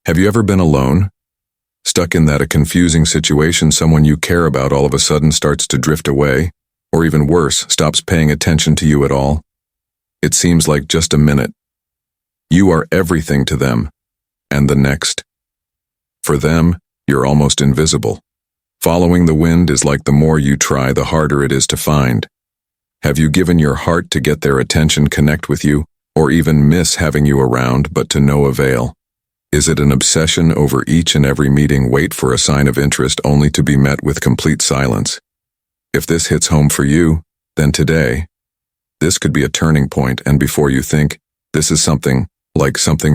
Have you ever been alone? Stuck in a confusing situation, someone you care about all of a sudden starts to drift away, or even worse, stops paying attention to you at all? It seems like just a minute. You are everything to them, and the next. For them, you're almost invisible. Following the wind is like the more you try, the harder it is to find. Have you given your heart to get their attention, connect with you, or even miss having you around, but to no avail? Is it an obsession over each and every meeting, wait for a sign of interest only to be met with complete silence? If this hits home for you, then today, this could be a turning point, and before you think, this is something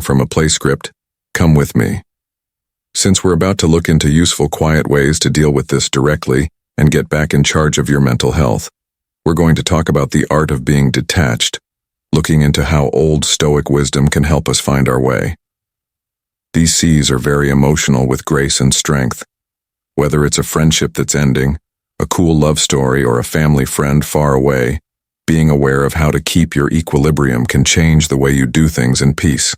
from a play script, come with me. Since we're about to look into useful, quiet ways to deal with this directly and get back in charge of your mental health, we're going to talk about the art of being detached, looking into how old Stoic wisdom can help us find our way. These C's are very emotional, with grace and strength. Whether it's a friendship that's ending, a cool love story, or a family friend far away, being aware of how to keep your equilibrium can change the way you do things in peace,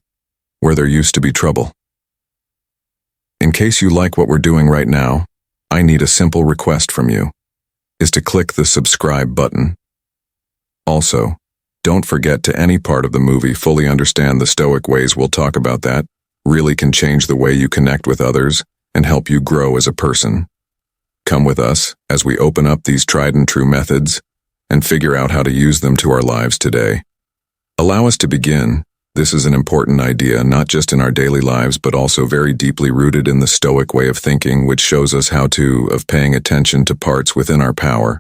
where there used to be trouble. In case you like what we're doing right now, I need a simple request from you, is to click the subscribe button. Also, don't forget to any part of the movie fully understand the Stoic ways. We'll talk about that. Really can change the way you connect with others and help you grow as a person. Come with us as we open up these tried and true methods and figure out how to use them to our lives today. Allow us to begin. This is an important idea, not just in our daily lives, but also very deeply rooted in the Stoic way of thinking, which shows us how of paying attention to parts within our power.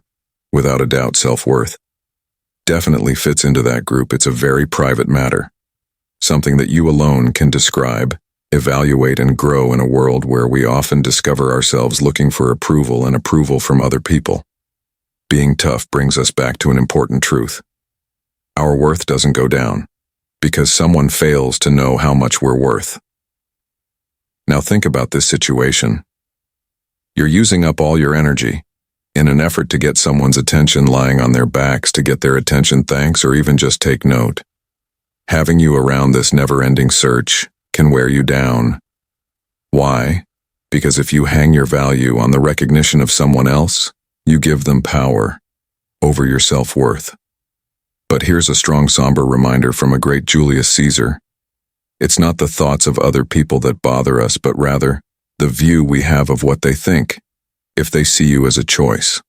Without a doubt, self-worth definitely fits into that group. It's a very private matter. Something that you alone can describe, evaluate, and grow in a world where we often discover ourselves looking for approval and approval from other people. Being tough brings us back to an important truth. Our worth doesn't go down because someone fails to know how much we're worth. Now think about this situation. You're using up all your energy in an effort to get someone's attention, lying on their backs to get their attention, thanks, or even just take note. Having you around this never-ending search can wear you down. Why? Because if you hang your value on the recognition of someone else, you give them power over your self-worth. But here's a strong, somber reminder from a great Julius Caesar. It's not the thoughts of other people that bother us, but rather the view we have of what they think, if they see you as a choice.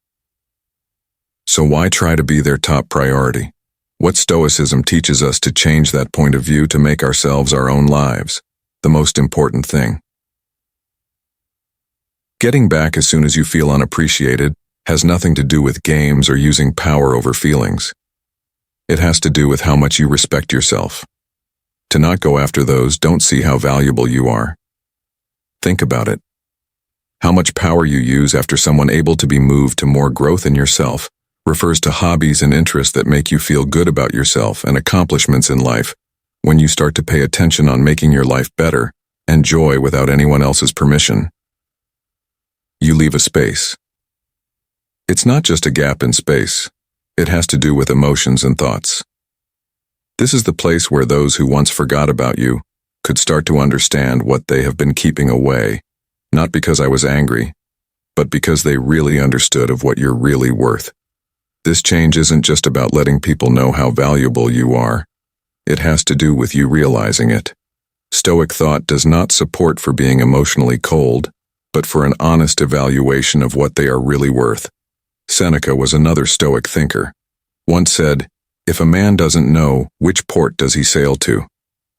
So why try to be their top priority? What Stoicism teaches us to change that point of view, to make ourselves our own lives the most important thing. Getting back as soon as you feel unappreciated has nothing to do with games or using power over feelings. It has to do with how much you respect yourself. To not go after those don't see how valuable you are. Think about it. How much power you use after someone able to be moved to more growth in yourself refers to hobbies and interests that make you feel good about yourself, and accomplishments in life, when you start to pay attention on making your life better and joy without anyone else's permission. You leave a space. It's not just a gap in space. It has to do with emotions and thoughts. This is the place where those who once forgot about you could start to understand what they have been keeping away, not because I was angry, but because they really understood of what you're really worth. This change isn't just about letting people know how valuable you are. It has to do with you realizing it. Stoic thought does not support for being emotionally cold, but for an honest evaluation of what they are really worth. Seneca was another Stoic thinker. Once said, "If a man doesn't know, which port does he sail to?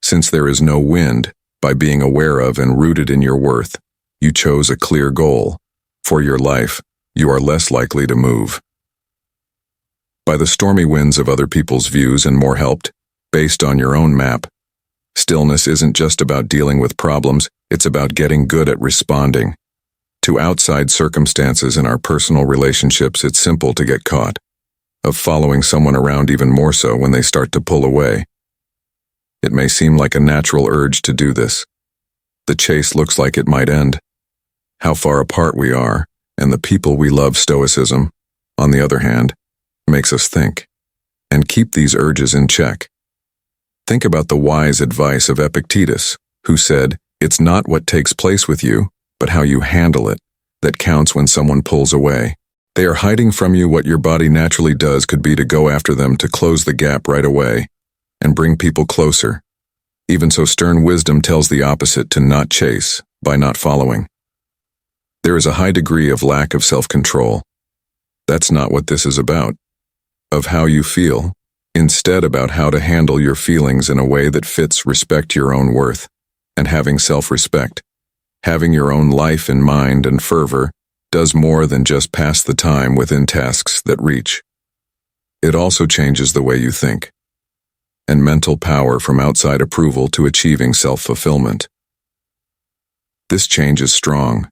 Since there is no wind, by being aware of and rooted in your worth, you chose a clear goal. For your life, you are less likely to move by the stormy winds of other people's views and more helped, based on your own map. Stillness isn't just about dealing with problems, it's about getting good at responding. To outside circumstances in our personal relationships, it's simple to get caught, of following someone around, even more so when they start to pull away. It may seem like a natural urge to do this. The chase looks like it might end. How far apart we are, and the people we love. Stoicism, on the other hand, makes us think and keep these urges in check. Think about the wise advice of Epictetus, who said, It's not what takes place with you, but how you handle it, that counts when someone pulls away. They are hiding from you. What your body naturally does could be to go after them, to close the gap right away, and bring people closer. Even so, stern wisdom tells the opposite, to not chase, by not following. There is a high degree of lack of self-control. That's not what this is about. Of how you feel, instead about how to handle your feelings in a way that fits, respect your own worth, and having self-respect. Having your own life in mind and fervor does more than just pass the time within tasks that reach. It also changes the way you think, and mental power from outside approval to achieving self-fulfillment. This change is strong.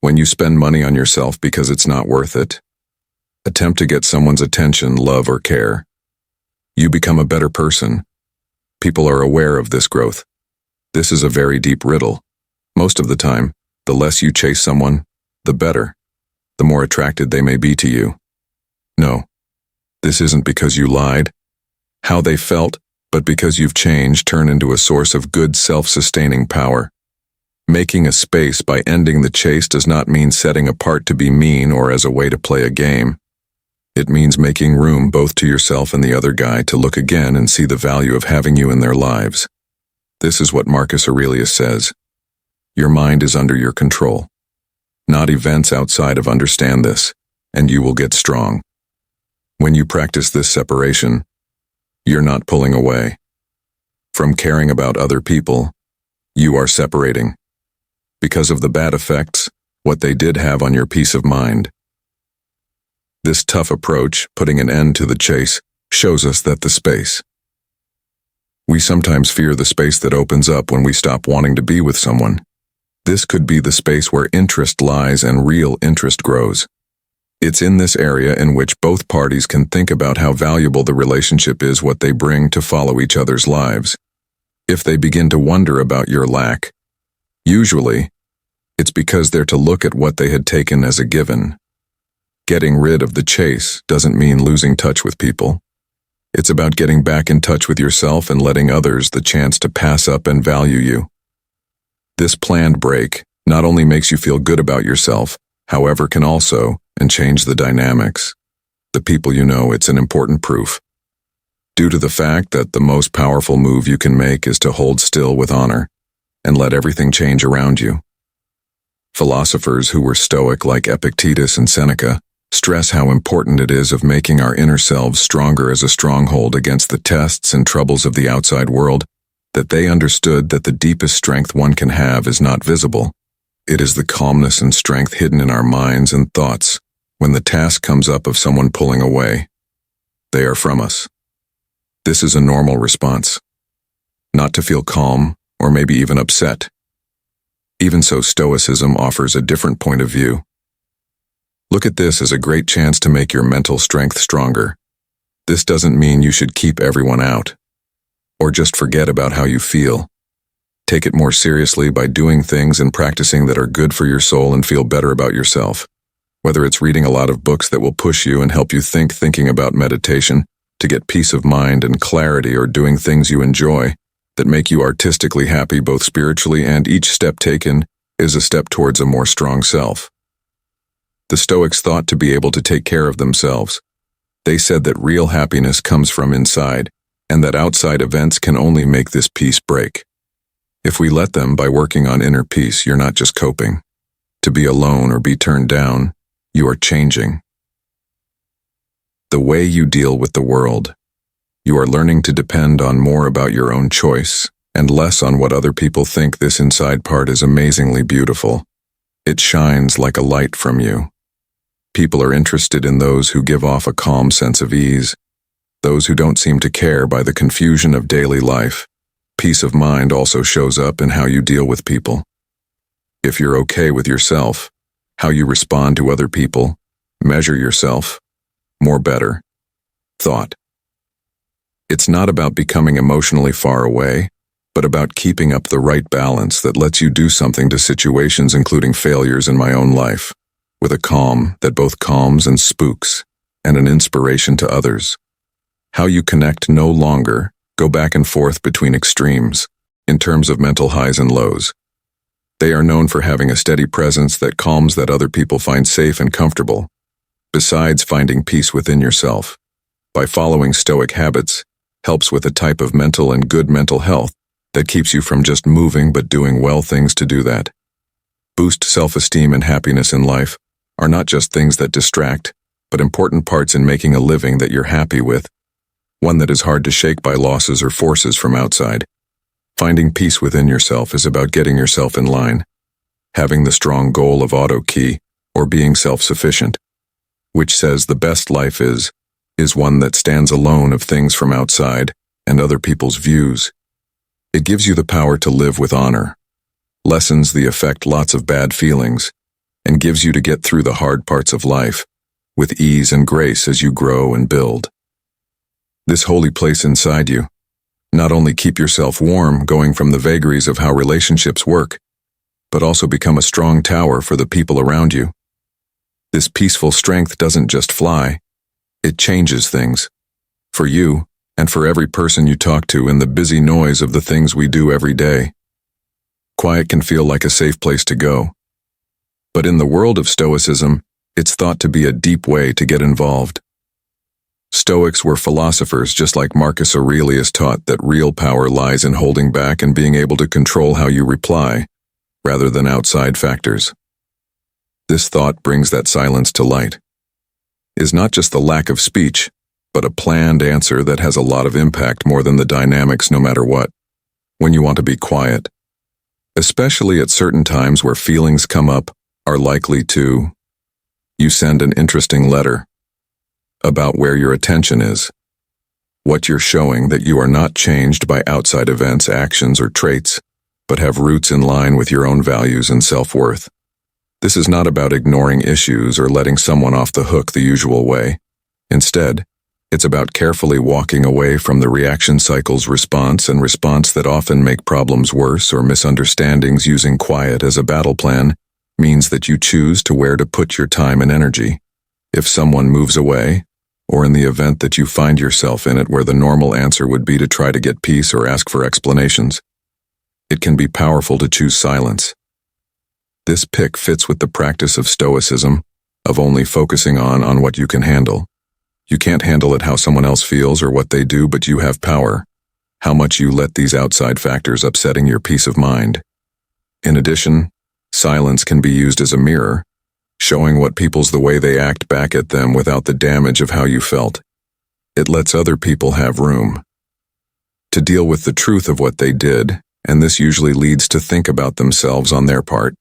When you spend money on yourself because it's not worth it, attempt to get someone's attention, love, or care, you become a better person. People are aware of this growth. This is a very deep riddle. Most of the time, the less you chase someone, the better, the more attracted they may be to you. No, this isn't because you lied, how they felt, but because you've changed, turn into a source of good self-sustaining power. Making a space by ending the chase does not mean setting apart to be mean or as a way to play a game. It means making room both to yourself and the other guy to look again and see the value of having you in their lives. This is what Marcus Aurelius says. Your mind is under your control. Not events outside of. Understand this, and you will get strong. When you practice this separation, you're not pulling away. From caring about other people, you are separating. Because of the bad effects, what they did have on your peace of mind. This tough approach, putting an end to the chase, shows us that the space. We sometimes fear the space that opens up when we stop wanting to be with someone. This could be the space where interest lies and real interest grows. It's in this area in which both parties can think about how valuable the relationship is, what they bring to follow each other's lives. If they begin to wonder about your lack, usually, it's because they're to look at what they had taken as a given. Getting rid of the chase doesn't mean losing touch with people. It's about getting back in touch with yourself and letting others the chance to pass up and value you. This planned break not only makes you feel good about yourself, however, can also, and change the dynamics. The people you know. It's an important proof. Due to the fact that the most powerful move you can make is to hold still with honor and let everything change around you. Philosophers who were Stoic like Epictetus and Seneca stress how important it is of making our inner selves stronger as a stronghold against the tests and troubles of the outside world, that they understood that the deepest strength one can have is not visible. It is the calmness and strength hidden in our minds and thoughts when the task comes up of someone pulling away. They are from us. This is a normal response. Not to feel calm or maybe even upset. Even so, Stoicism offers a different point of view. Look at this as a great chance to make your mental strength stronger. This doesn't mean you should keep everyone out, or just forget about how you feel. Take it more seriously by doing things and practicing that are good for your soul and feel better about yourself. Whether it's reading a lot of books that will push you and help you thinking about meditation, to get peace of mind and clarity, or doing things you enjoy that make you artistically happy both spiritually, and each step taken is a step towards a more strong self. The Stoics thought to be able to take care of themselves. They said that real happiness comes from inside, and that outside events can only make this peace break. If we let them, by working on inner peace, you're not just coping. To be alone or be turned down, you are changing. The way you deal with the world. You are learning to depend on more about your own choice and less on what other people think. This inside part is amazingly beautiful. It shines like a light from you. People are interested in those who give off a calm sense of ease, those who don't seem to care by the confusion of daily life. Peace of mind also shows up in how you deal with people. If you're okay with yourself, how you respond to other people, measure yourself, more better. Thought. It's not about becoming emotionally far away, but about keeping up the right balance that lets you do something to situations, including failures in my own life, with a calm that both calms and spooks, and an inspiration to others. How you connect no longer go back and forth between extremes. in terms of mental highs and lows. They are known for having a steady presence that calms that other people find safe and comfortable, besides finding peace within yourself. By following Stoic habits, helps with a type of mental and good mental health that keeps you from just moving but doing well things to do that. Boost self-esteem and happiness in life are not just things that distract, but important parts in making a living that you're happy with, one that is hard to shake by losses or forces from outside. Finding peace within yourself is about getting yourself in line, having the strong goal of auto-key or being self-sufficient, which says the best life is one that stands alone of things from outside and other people's views. It gives you the power to live with honor, lessens the effect lots of bad feelings, and gives you to get through the hard parts of life with ease and grace as you grow and build. This holy place inside you, not only keep yourself warm going from the vagaries of how relationships work, but also become a strong tower for the people around you. This peaceful strength doesn't just fly, it changes things. For you, and for every person you talk to in the busy noise of the things we do every day. Quiet can feel like a safe place to go. But in the world of Stoicism, it's thought to be a deep way to get involved. Stoics were philosophers just like Marcus Aurelius taught that real power lies in holding back and being able to control how you reply, rather than outside factors. This thought brings that silence to light. Is not just the lack of speech, but a planned answer that has a lot of impact more than the dynamics no matter what. When you want to be quiet, especially at certain times where feelings come up, are likely to, you send an interesting letter about where your attention is, what you're showing that you are not changed by outside events, actions, or traits, but have roots in line with your own values and self-worth. This is not about ignoring issues or letting someone off the hook the usual way. Instead, it's about carefully walking away from the reaction cycle's response that often make problems worse, or misunderstandings. Using quiet as a battle plan means that you choose to where to put your time and energy. If someone moves away, or in the event that you find yourself in it where the normal answer would be to try to get peace or ask for explanations, it can be powerful to choose silence. This pick fits with the practice of Stoicism, of only focusing on what you can handle. You can't handle it how someone else feels or what they do, but you have power, how much you let these outside factors upsetting your peace of mind. In addition, silence can be used as a mirror, showing what people's the way they act back at them without the damage of how you felt. It lets other people have room to deal with the truth of what they did, and this usually leads to think about themselves on their part.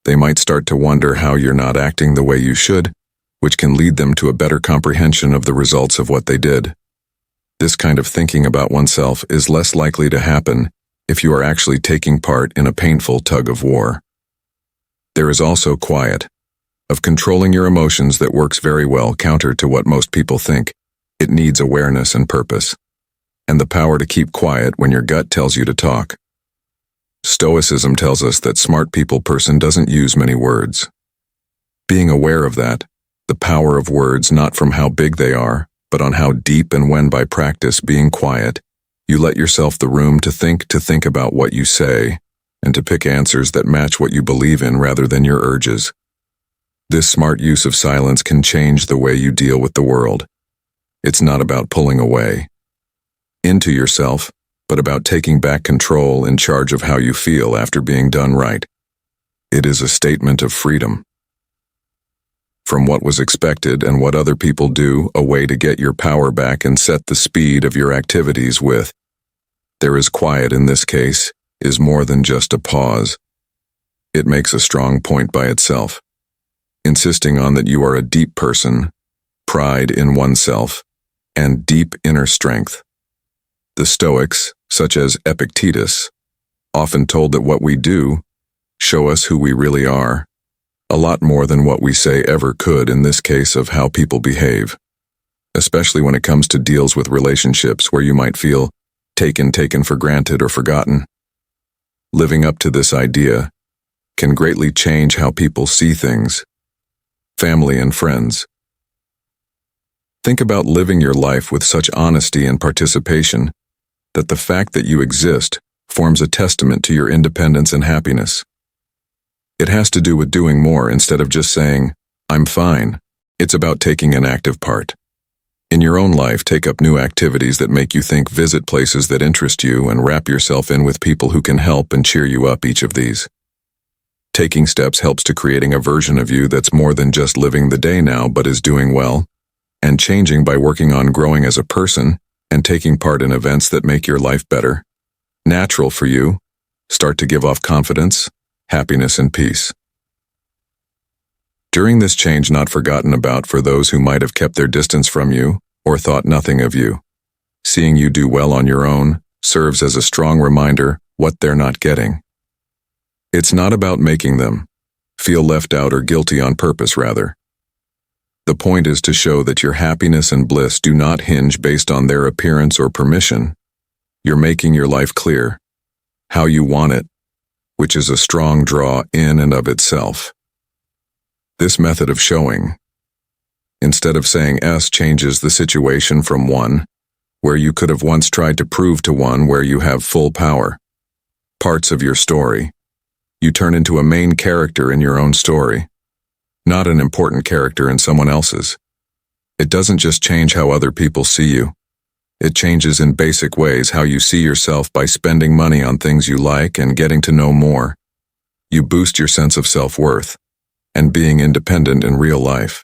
They might start to wonder how you're not acting the way you should, which can lead them to a better comprehension of the results of what they did. This kind of thinking about oneself is less likely to happen if you are actually taking part in a painful tug of war. There is also quiet, of controlling your emotions, that works very well counter to what most people think. It needs awareness and purpose, and the power to keep quiet when your gut tells you to talk. Stoicism tells us that smart person doesn't use many words. Being aware of that, the power of words not from how big they are, but on how deep, and when by practice being quiet, you let yourself the room to think about what you say, and to pick answers that match what you believe in rather than your urges. This smart use of silence can change the way you deal with the world. It's not about pulling away into yourself, but about taking back control, in charge of how you feel after being done right. It is a statement of freedom from what was expected and what other people do, a way to get your power back and set the speed of your activities with. There is quiet in this case, is more than just a pause. It makes a strong point by itself, insisting on that you are a deep person, pride in oneself, and deep inner strength. The Stoics, such as Epictetus, often told that what we do show us who we really are, a lot more than what we say ever could in this case of how people behave, especially when it comes to deals with relationships where you might feel taken for granted or forgotten. Living up to this idea can greatly change how people see things, family and friends. Think about living your life with such honesty and participation that the fact that you exist forms a testament to your independence and happiness. It has to do with doing more instead of just saying, "I'm fine." It's about taking an active part. In your own life, take up new activities that make you think, visit places that interest you, and wrap yourself in with people who can help and cheer you up. Each of these taking steps helps to creating a version of you that's more than just living the day now but is doing well and changing by working on growing as a person and taking part in events that make your life better, natural for you, start to give off confidence, happiness, and peace. During this change not forgotten about for those who might have kept their distance from you or thought nothing of you, seeing you do well on your own serves as a strong reminder what they're not getting. It's not about making them feel left out or guilty on purpose, rather. The point is to show that your happiness and bliss do not hinge based on their appearance or permission. You're making your life clear, how you want it, which is a strong draw in and of itself. This method of showing, instead of saying S, changes the situation from one, where you could have once tried to prove, to one where you have full power. Parts of your story. You turn into a main character in your own story, not an important character in someone else's. It doesn't just change how other people see you. It changes in basic ways how you see yourself by spending money on things you like and getting to know more. You boost your sense of self-worth and being independent in real life.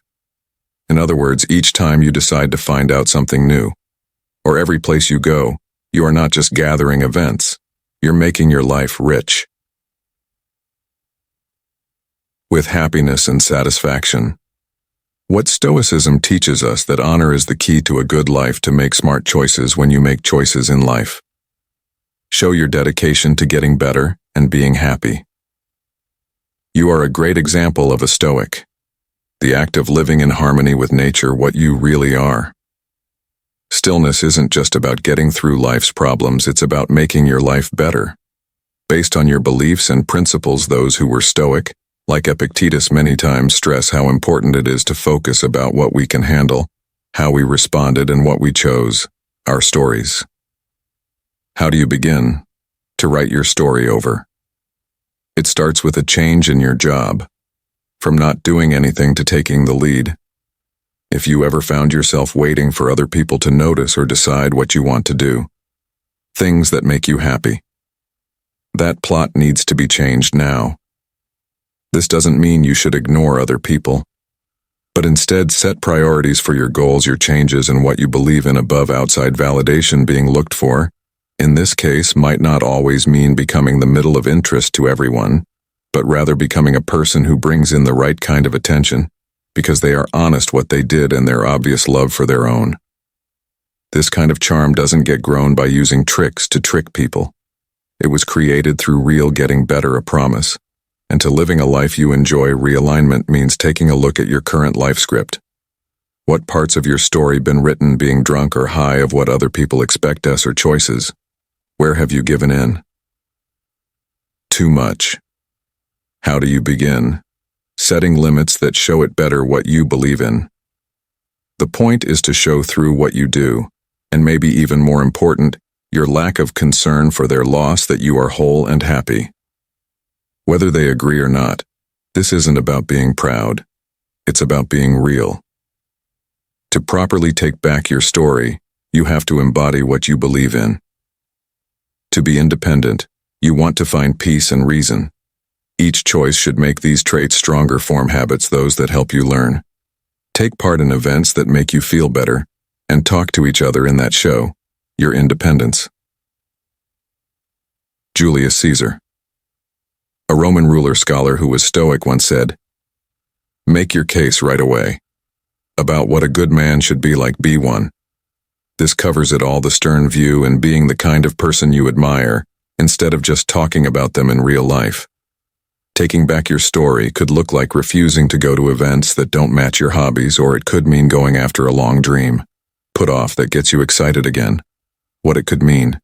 In other words, each time you decide to find out something new, or every place you go, you are not just gathering events, you're making your life rich with happiness and satisfaction. What Stoicism teaches us that honor is the key to a good life, to make smart choices when you make choices in life. Show your dedication to getting better and being happy. You are a great example of a Stoic, the act of living in harmony with nature, what you really are. Stillness isn't just about getting through life's problems, it's about making your life better. Based on your beliefs and principles, those who were Stoic, like Epictetus, many times stress how important it is to focus about what we can handle, how we responded, and what we chose, our stories. How do you begin to write your story over? It starts with a change in your job, from not doing anything to taking the lead. If you ever found yourself waiting for other people to notice or decide what you want to do, things that make you happy, that plot needs to be changed now. This doesn't mean you should ignore other people, but instead set priorities for your goals, your changes, and what you believe in above outside validation being looked for. In this case, might not always mean becoming the middle of interest to everyone, but rather becoming a person who brings in the right kind of attention, because they are honest what they did and their obvious love for their own. This kind of charm doesn't get grown by using tricks to trick people. It was created through real getting better, a promise. And to living a life you enjoy. Realignment means taking a look at your current life script. What parts of your story been written being drunk or high of what other people expect us or choices? Where have you given in? Too much. How do you begin? Setting limits that show it better what you believe in. The point is to show through what you do, and maybe even more important, your lack of concern for their loss, that you are whole and happy. Whether they agree or not, this isn't about being proud. It's about being real. To properly take back your story, you have to embody what you believe in. To be independent, you want to find peace and reason. Each choice should make these traits stronger. Form habits, those that help you learn. Take part in events that make you feel better, and talk to each other in that show your independence. Julius Caesar, a Roman ruler scholar who was Stoic, once said, "Make your case right away. About what a good man should be like, be one." This covers it all: the stern view and being the kind of person you admire, instead of just talking about them in real life. Taking back your story could look like refusing to go to events that don't match your hobbies, or it could mean going after a long dream put off that gets you excited again. What it could mean: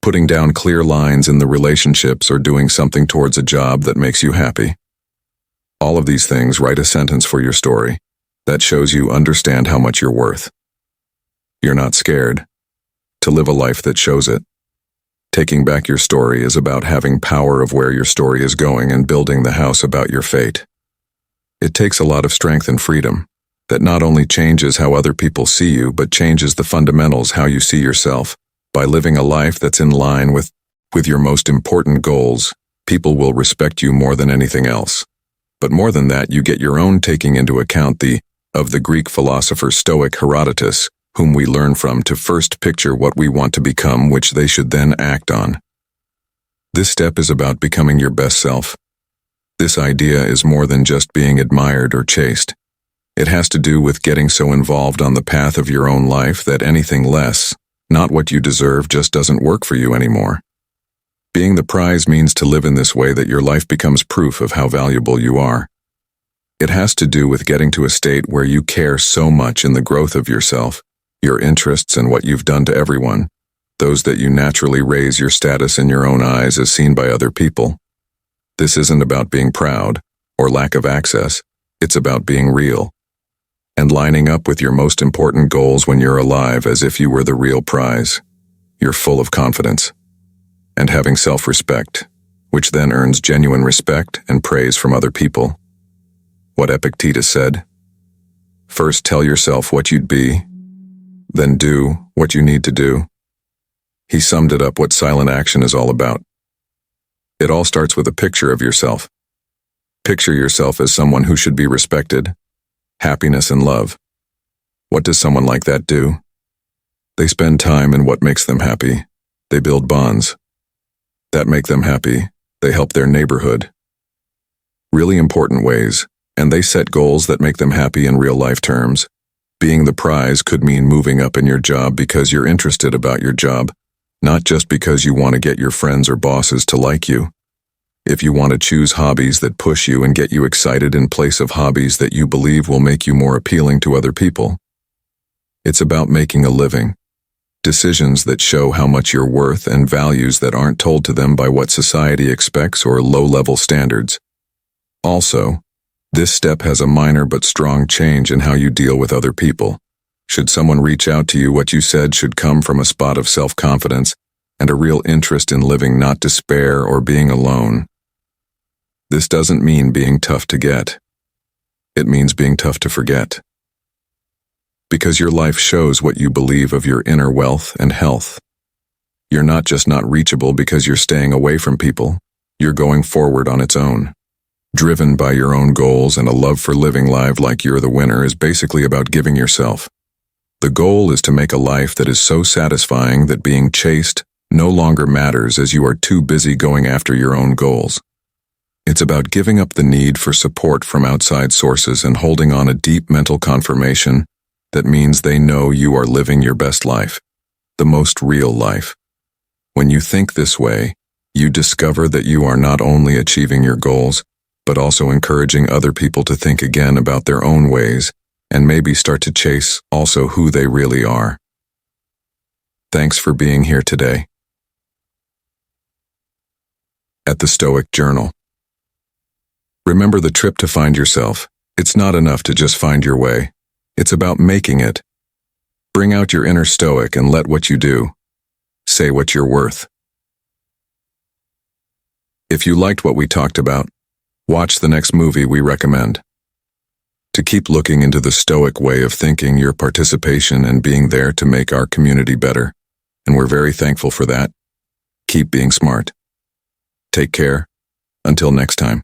putting down clear lines in the relationships, or doing something towards a job that makes you happy. All of these things. Write a sentence for your story that shows you understand how much you're worth. You're not scared to live a life that shows it. Taking back your story is about having power of where your story is going and building the house about your fate. It takes a lot of strength and freedom that not only changes how other people see you, but changes the fundamentals how you see yourself. By living a life that's in line with your most important goals, people will respect you more than anything else. But more than that, you get your own, taking into account of the Greek philosopher Stoic Herodotus, whom we learn from, to first picture what we want to become, which they should then act on. This step is about becoming your best self. This idea is more than just being admired or chased. It has to do with getting so involved on the path of your own life that anything less, not what you deserve, just doesn't work for you anymore. Being the prize means to live in this way that your life becomes proof of how valuable you are. It has to do with getting to a state where you care so much in the growth of yourself, your interests, and what you've done to everyone, those that you naturally raise your status in your own eyes as seen by other people. This isn't about being proud or lack of access. It's about being real and lining up with your most important goals when you're alive, as if you were the real prize. You're full of confidence and having self-respect, which then earns genuine respect and praise from other people. What Epictetus said: first tell yourself what you'd be, then do what you need to do. He summed it up what silent action is all about. It all starts with a picture of yourself. Picture yourself as someone who should be respected, happiness and love. What does someone like that do? They spend time in what makes them happy. They build bonds that make them happy. They help their neighborhood. Really important ways, and they set goals that make them happy in real life terms. Being the prize could mean moving up in your job because you're interested about your job, not just because you want to get your friends or bosses to like you. If you want to choose hobbies that push you and get you excited in place of hobbies that you believe will make you more appealing to other people. It's about making a living. Decisions that show how much you're worth and values that aren't told to them by what society expects or low-level standards. Also, this step has a minor but strong change in how you deal with other people. Should someone reach out to you, what you said should come from a spot of self-confidence and a real interest in living, not despair or being alone. This doesn't mean being tough to get. It means being tough to forget. Because your life shows what you believe of your inner wealth and health. You're not just not reachable because you're staying away from people. You're going forward on its own. Driven by your own goals, and a love for living life like you're the winner is basically about giving yourself. The goal is to make a life that is so satisfying that being chased no longer matters, as you are too busy going after your own goals. It's about giving up the need for support from outside sources and holding on a deep mental confirmation that means they know you are living your best life, the most real life. When you think this way, you discover that you are not only achieving your goals, but also encouraging other people to think again about their own ways and maybe start to chase also who they really are. Thanks for being here today. At the Stoic Journal. Remember the trip to find yourself. It's not enough to just find your way. It's about making it. Bring out your inner Stoic and let what you do. Say what you're worth. If you liked what we talked about, watch the next movie we recommend. To keep looking into the Stoic way of thinking, your participation and being there to make our community better, and we're very thankful for that. Keep being smart. Take care. Until next time.